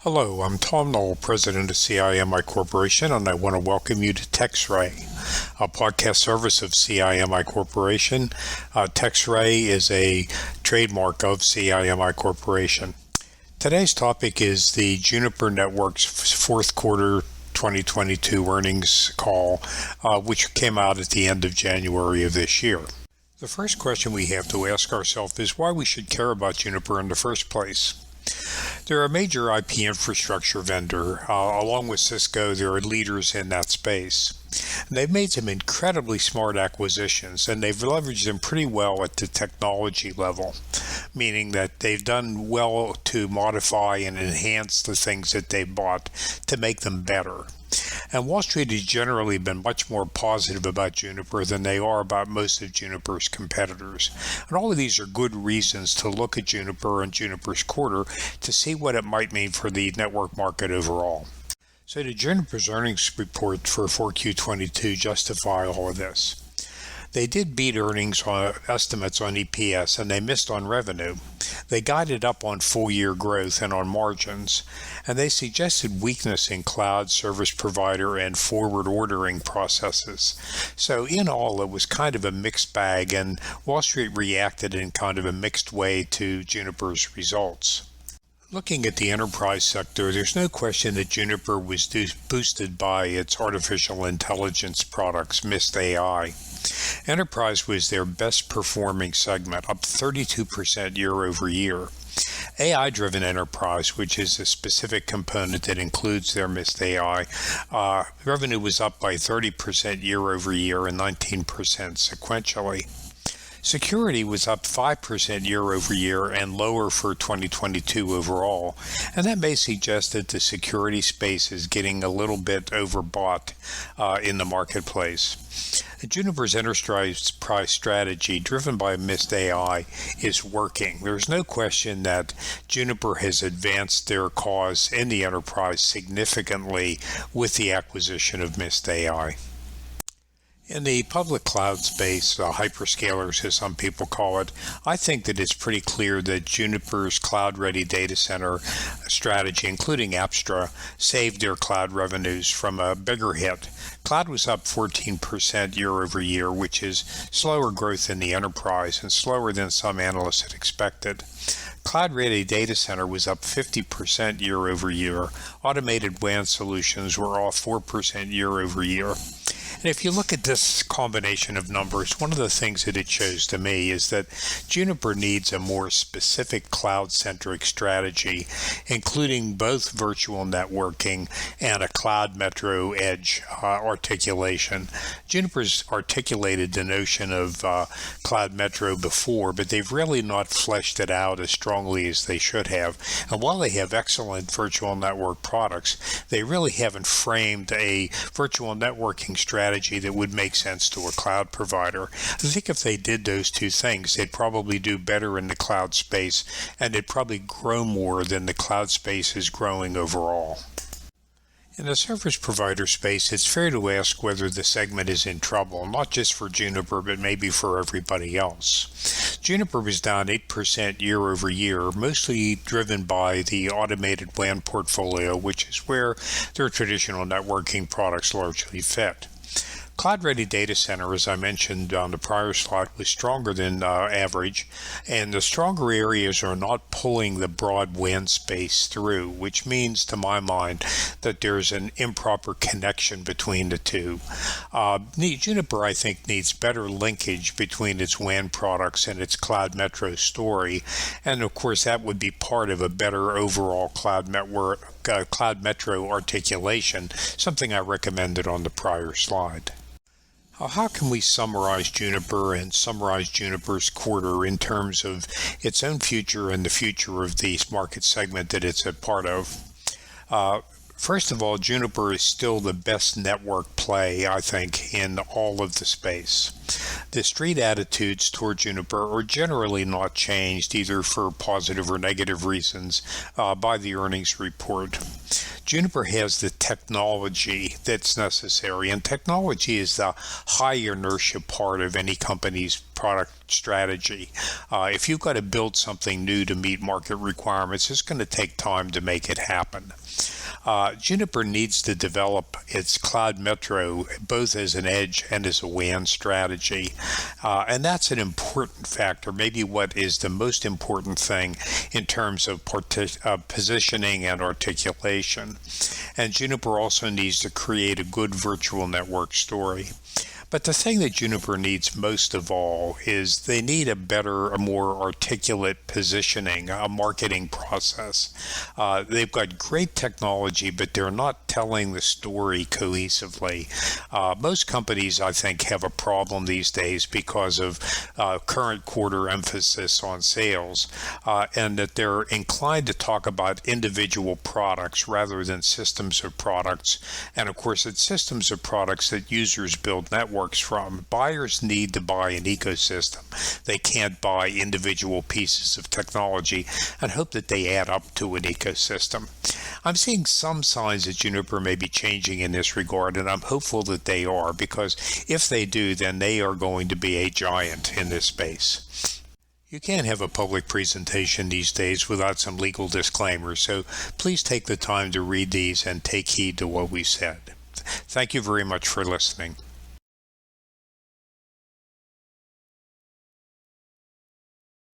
Hello, I'm Tom Knoll, President of CIMI Corporation, and I want to welcome you to TechsRay, a podcast service of CIMI Corporation. TechsRay is a trademark of CIMI Corporation. Today's topic is the Juniper Networks fourth quarter 2022 earnings call, which came out at the end of January of this year. The first question we have to ask ourselves is why we should care about Juniper in the first place. They're a major IP infrastructure vendor. Along with Cisco, they're leaders in that space. And they've made some incredibly smart acquisitions, and they've leveraged them pretty well at the technology level, meaning that they've done well to modify and enhance the things that they bought to make them better. And Wall Street has generally been much more positive about Juniper than they are about most of Juniper's competitors. And all of these are good reasons to look at Juniper and Juniper's quarter to see what it might mean for the network market overall. So did Juniper's earnings report for 4Q22 justify all of this? They did beat earnings estimates on EPS, and they missed on revenue. They guided up on full-year growth and on margins, and they suggested weakness in cloud service provider and forward ordering processes. So in all, it was kind of a mixed bag, and Wall Street reacted in kind of a mixed way to Juniper's results. Looking at the enterprise sector, there's no question that Juniper was boosted by its artificial intelligence products, Mist AI. Enterprise was their best performing segment, up 32% year over year. AI-driven enterprise, which is a specific component that includes their Mist AI, revenue was up by 30% year over year and 19% sequentially. Security was up 5% year over year and lower for 2022 overall, and that may suggest that the security space is getting a little bit overbought in the marketplace. Juniper's enterprise strategy, driven by Mist AI, is working. There's no question that Juniper has advanced their cause in the enterprise significantly with the acquisition of Mist AI. In the public cloud space, hyperscalers as some people call it, I think that it's pretty clear that Juniper's cloud-ready data center strategy, including Apstra, saved their cloud revenues from a bigger hit. Cloud was up 14% year over year, which is slower growth in the enterprise and slower than some analysts had expected. Cloud-ready data center was up 50% year over year. Automated WAN solutions were off 4% year over year. And if you look at this combination of numbers, one of the things that it shows to me is that Juniper needs a more specific cloud-centric strategy, including both virtual networking and a cloud metro edge articulation. Juniper's articulated the notion of cloud metro before, but they've really not fleshed it out as strongly as they should have. And while they have excellent virtual network products, they really haven't framed a virtual networking strategy that would make sense to a cloud provider. I think if they did those two things, they'd probably do better in the cloud space, and they'd probably grow more than the cloud space is growing overall. In the service provider space, it's fair to ask whether the segment is in trouble, not just for Juniper, but maybe for everybody else. Juniper was down 8% year over year, mostly driven by the automated WAN portfolio, which is where their traditional networking products largely fit. Cloud-ready data center, as I mentioned on the prior slide, was stronger than average, and the stronger areas are not pulling the broad WAN space through, which means, to my mind, that there's an improper connection between the two. Juniper, I think, needs better linkage between its WAN products and its cloud metro story, and of course that would be part of a better overall cloud metro articulation, something I recommended on the prior slide. How can we summarize Juniper and summarize Juniper's quarter in terms of its own future and the future of the market segment that it's a part of? First of all, Juniper is still the best network play, I think, in all of the space. The street attitudes toward Juniper are generally not changed, either for positive or negative reasons, by the earnings report. Juniper has the technology that's necessary, and technology is the high inertia part of any company's product strategy. If you've got to build something new to meet market requirements, it's going to take time to make it happen. Juniper needs to develop its cloud metro both as an edge and as a WAN strategy. And that's an important factor, maybe what is the most important thing in terms of positioning and articulation. And Juniper also needs to create a good virtual network story. But the thing that Juniper needs most of all is they need a better, a more articulate positioning, a marketing process. They've got great technology, but they're not telling the story cohesively. Most companies, I think, have a problem these days because of current quarter emphasis on sales, and that they're inclined to talk about individual products rather than systems of products. And of course, it's systems of products that users build networks from. Buyers need to buy an ecosystem. They can't buy individual pieces of technology and hope that they add up to an ecosystem. I'm seeing some signs that Juniper may be changing in this regard, and I'm hopeful that they are, because if they do, then they are going to be a giant in this space. You can't have a public presentation these days without some legal disclaimers, so please take the time to read these and take heed to what we said. Thank you very much for listening.